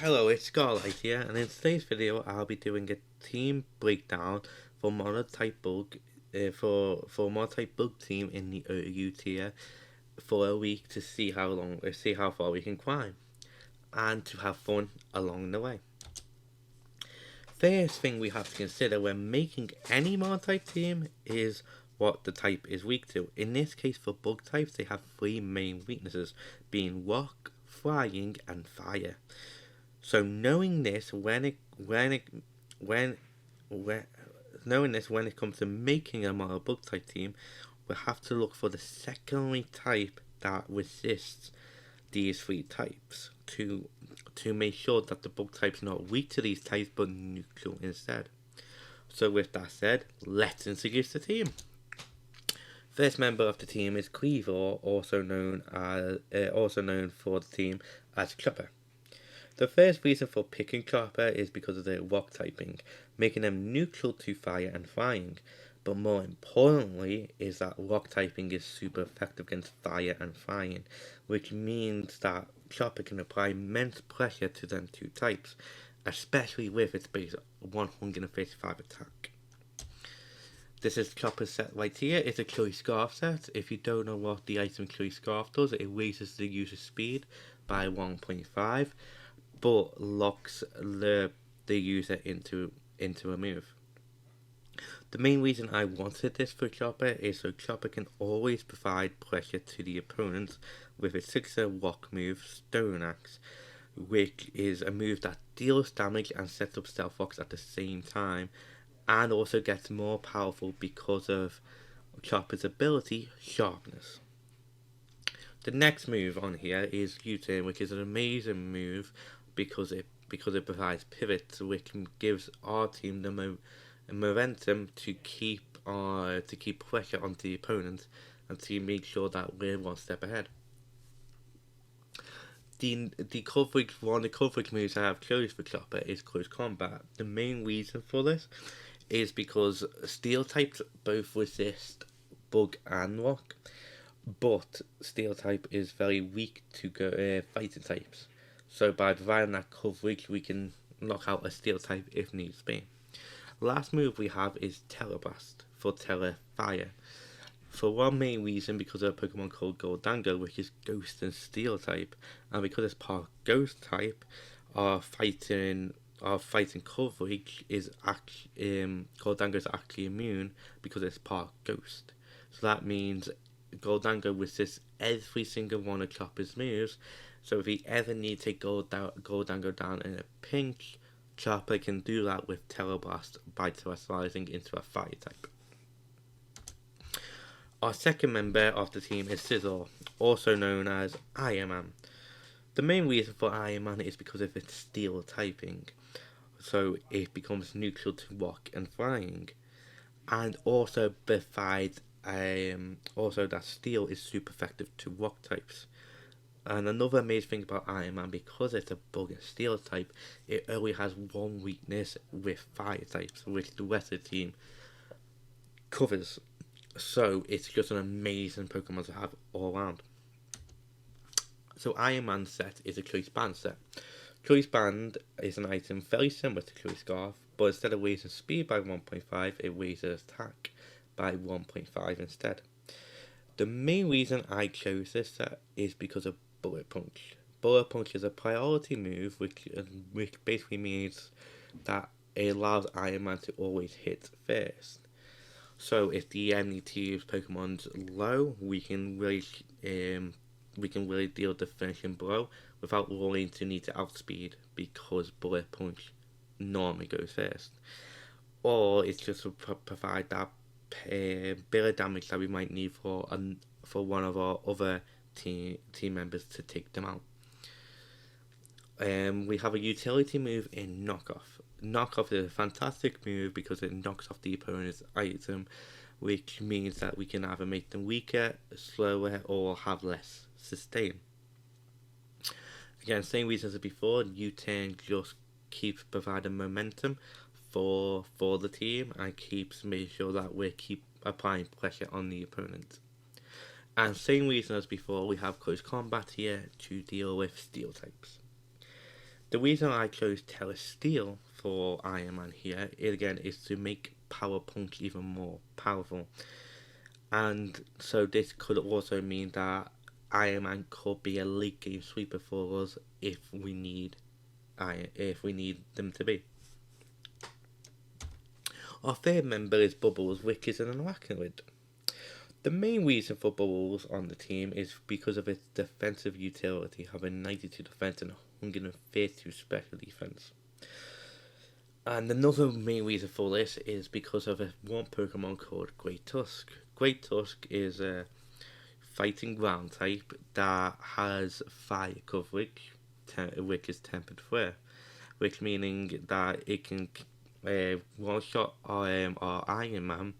Hello, it's Scarlight here, and in today's video, I'll be doing a team breakdown for monotype bug, for monotype bug team in the OU tier for a week to see how far we can climb, and to have fun along the way. First thing we have to consider when making any monotype team is what the type is weak to. In this case, for bug types, they have three main weaknesses, being rock, flying, and fire. So knowing this when knowing this when it comes to making a model bug type team, we have to look for the secondary type that resists these three types to make sure that the bug type's not weak to these types but neutral instead. So with that said, let's introduce the team. First member of the team is Cleaver, also known for the team as Chopper. The first reason for picking Chopper is because of their rock typing, making them neutral to fire and flying. But more importantly is that rock typing is super effective against fire and flying, which means that Chopper can apply immense pressure to them two types, especially with its base 135 attack. This is Chopper's set right here. It's a Chloe Scarf set. If you don't know what the item Chloe Scarf does, it raises the user's speed by 1.5, but locks the user into a move. The main reason I wanted this for Chopper is so Chopper can always provide pressure to the opponent with its signature rock move, Stone Axe, which is a move that deals damage and sets up stealth rocks at the same time, and also gets more powerful because of Chopper's ability, Sharpness. The next move on here is U-turn, which is an amazing move because it provides pivots, which gives our team the momentum to keep pressure onto the opponent and to make sure that we're one step ahead. One of the coverage moves I have chosen for Chopper is Close Combat. The main reason for this is because Steel types both resist Bug and Rock, but Steel type is very weak to fighting types. So by providing that coverage, we can knock out a Steel type if needs be. Last move we have is Teleblast for Tele Fire. For one main reason, because of a Pokemon called Goldango, which is Ghost and Steel type, and because it's part Ghost type, our fighting coverage is Goldango is actually immune because it's part Ghost. So that means Goldango resists every single one of Chopper's moves. So if he ever needs to take Goldango down in a pinch, Chopper can do that with Teleblast by terrestrializing into a fire type. Our second member of the team is Scizor, also known as Iron Man. The main reason for Iron Man is because of its steel typing, so it becomes neutral to rock and flying, and also provides also that steel is super effective to rock types. And another amazing thing about Iron Man, because it's a bug and steel type, it only has one weakness with fire types, which the rest of the team covers. So it's just an amazing Pokemon to have all around. So Iron Man set is a Choice Band set. Choice Band is an item very similar to Choice Scarf, but instead of raising speed by 1.5, it raises attack by 1.5 instead. The main reason I chose this set is because of Bullet Punch. Bullet Punch is a priority move, which basically means that it allows Iron Man to always hit first. So if the enemy team's Pokemon's low, we can really deal the finishing blow without rolling to need to outspeed, because Bullet Punch normally goes first. Or it's just to provide that bit of damage that we might need for one of our other team members to take them out. We have a utility move in Knockoff. Knockoff is a fantastic move because it knocks off the opponent's item, which means that we can either make them weaker, slower, or have less sustain. Again, same reasons as before, U-turn just keeps providing momentum for the team and keeps making sure that we keep applying pressure on the opponent. And same reason as before, we have Close Combat here to deal with Steel types. The reason I chose Telesteel for Iron Man here, again, is to make Power Punch even more powerful. And so this could also mean that Iron Man could be a late game sweeper for us if we need them to be. Our third member is Bubbles, which is an arachnid. The main reason for Bubbles on the team is because of its defensive utility, having 92 defense and 132 special defense. And another main reason for this is because of one Pokemon called Great Tusk. Great Tusk is a fighting ground type that has fire coverage, which is tempered flare, which meaning that it can one shot our Iron Man,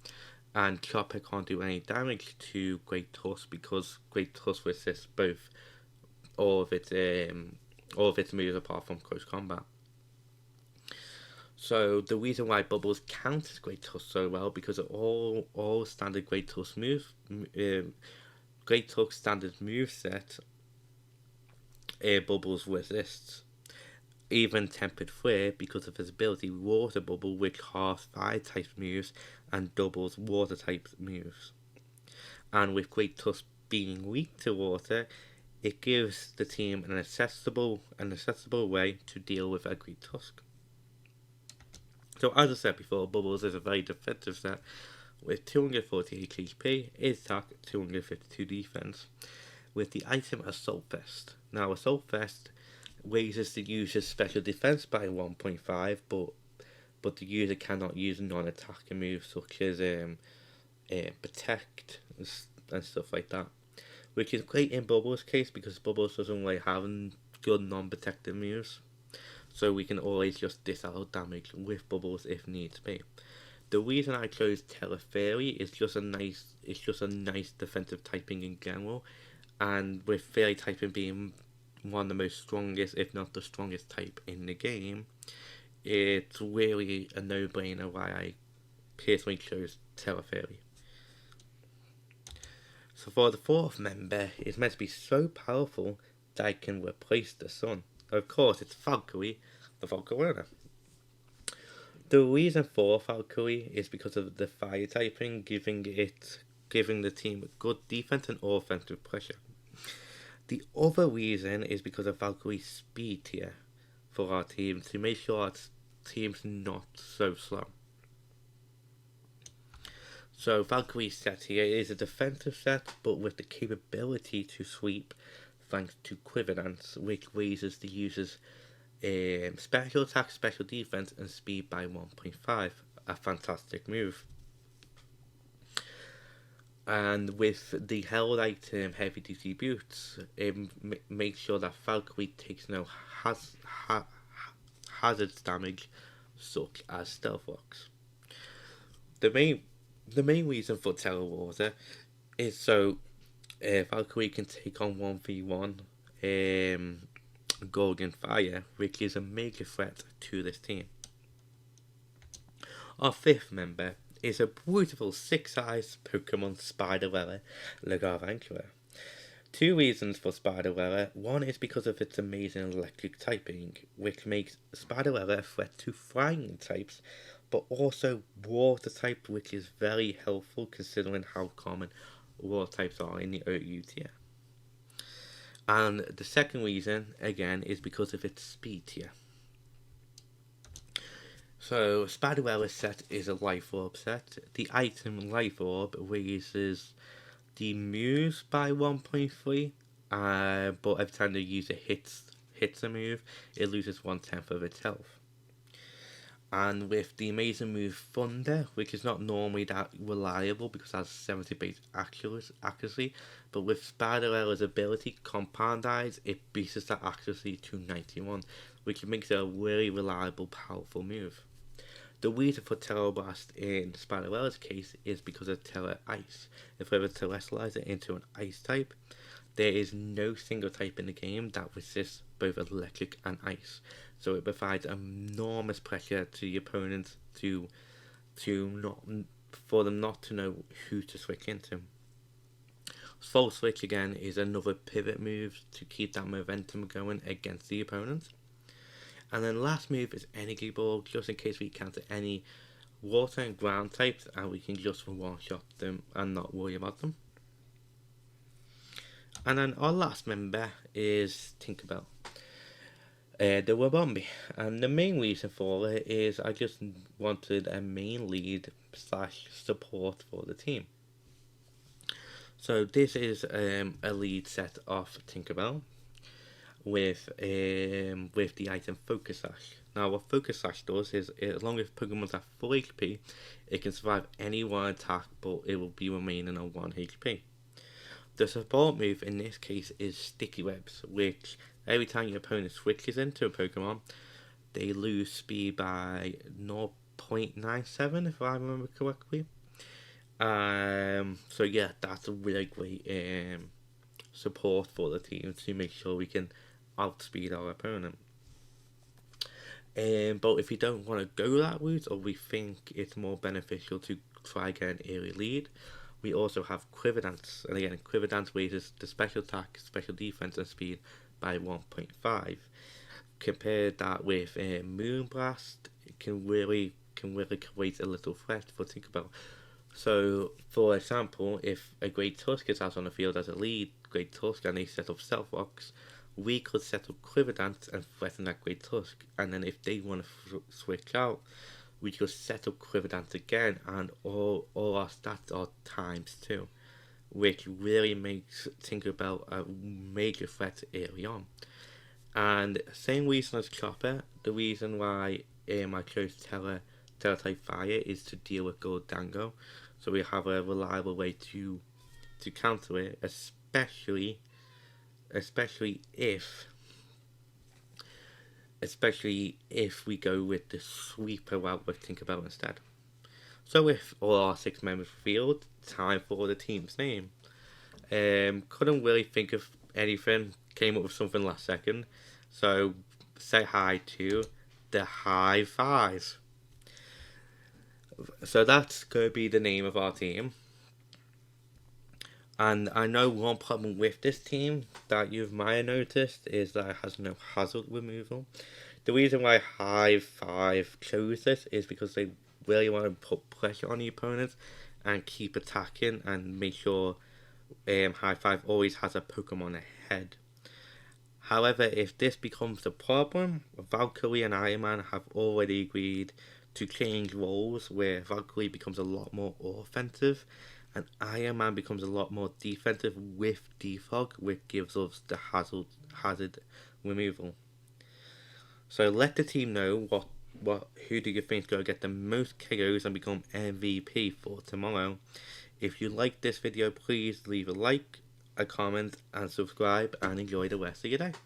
and Chopper can't do any damage to Great Tusk because Great Tusk resists both all of its moves apart from close combat. So the reason why Bubbles counters Great Tusk so well because of all standard Great Tusk moves, Great Tusk standard moveset, Bubbles resists. Even Tempered Flare because of his ability Water Bubble, which halves fire type moves and doubles water type moves. And with Great Tusk being weak to water, it gives the team an accessible way to deal with a Great Tusk. So as I said before, Bubbles is a very defensive set with 248 HP, 8 attack, 252 defense, with the item Assault Vest. Now Assault Vest raises the user's special defense by 1.5, but the user cannot use non-attacking moves such as protect and stuff like that, which is great in Bubbles' case because Bubbles doesn't like having good non-protective moves, so we can always just dish out damage with Bubbles if needs be. The reason I chose Telefairy is just a nice defensive typing in general, and with Fairy typing being one of the most strongest, if not the strongest type in the game, it's really a no-brainer why I personally chose Telefairy. So for the fourth member, it's meant to be so powerful that it can replace the sun. Of course, it's Valkyrie, the Valkyrie. The reason for Valkyrie is because of the fire typing, giving the team good defense and offensive pressure. The other reason is because of Valkyrie's speed tier for our team to make sure our team's not so slow. So Valkyrie's set here is a defensive set, but with the capability to sweep thanks to Quiver Dance, which raises the user's special attack, special defense, and speed by 1.5. A fantastic move. And with the held item Heavy Duty Boots, it makes sure that Valkyrie takes no hazards damage, such as Stealth Rocks. The main reason for Telewater is so Valkyrie can take on 1v1 Gorgon Fire, which is a major threat to this team. Our fifth member is a beautiful 6-eyed Pokemon Spiderella Larvantula. Two reasons for Spiderella. One is because of its amazing electric typing, which makes Spiderella a threat to flying types, but also water type, which is very helpful considering how common water types are in the OU tier. And the second reason, again, is because of its speed tier. So, Spiderella's set is a Life Orb set. The item Life Orb raises the moves by 1.3, but every time the user hits a move, it loses 1/10 of its health. And with the amazing move Thunder, which is not normally that reliable because it has 70 base accuracy, but with Spiderella's ability Compound Eyes, it boosts that accuracy to 91, which makes it a really reliable, powerful move. The reason for Terra Blast in Spiderella's case is because of Terra Ice. If we ever terrestrialize it into an Ice type, there is no single type in the game that resists both electric and ice. So it provides enormous pressure to the opponents for them not to know who to switch into. Full Switch again is another pivot move to keep that momentum going against the opponent. And then last move is Energy Ball, just in case we encounter any water and ground types, and we can just one-shot them and not worry about them. And then our last member is Tinkerbell, the Wabombi. And the main reason for it is I just wanted a main lead / support for the team. So this is a lead set of Tinkerbell with the item Focus Sash. Now what Focus Sash does is, as long as Pokemon's at full HP, it can survive any one attack, but it will be remaining on 1 HP. The support move in this case is Sticky Webs, which every time your opponent switches into a Pokemon, they lose speed by 0.97 if I remember correctly. So yeah, that's a really great support for the team to make sure we can outspeed our opponent. But if you don't want to go that route, or we think it's more beneficial to try get an early lead, we also have Quiver Dance. And again, Quiver Dance raises the special attack, special defense and speed by 1.5. Compare that with Moonblast, it can really create a little threat for Tinkerbell. So, for example, if a Great Tusk is out on the field as a lead Great Tusk and they set up Stealth Rocks, we could set up Quiver Dance and threaten that Great Tusk. And then if they want to switch out, we could set up Quiver Dance again, and all our stats are ×2, which really makes Tinkerbell a major threat early on. And same reason as Chopper, the reason why I chose Teletype Fire is to deal with Goldango, so we have a reliable way to counter it, especially if we go with the sweeper route with Tinkerbell instead. So with all our 6 members field, time for the team's name. Couldn't really think of anything, came up with something last second. So say hi to the High Five. So that's going to be the name of our team. And I know one problem with this team that you might have noticed is that it has no hazard removal. The reason why High Five chose this is because they really want to put pressure on the opponents and keep attacking and make sure High Five always has a Pokemon ahead. However, if this becomes a problem, Valkyrie and Iron Man have already agreed to change roles where Valkyrie becomes a lot more offensive and Iron Man becomes a lot more defensive with Defog, which gives us the hazard removal. So let the team know who do you think is going to get the most KOs and become MVP for tomorrow. If you like this video, please leave a like, a comment and subscribe, and enjoy the rest of your day.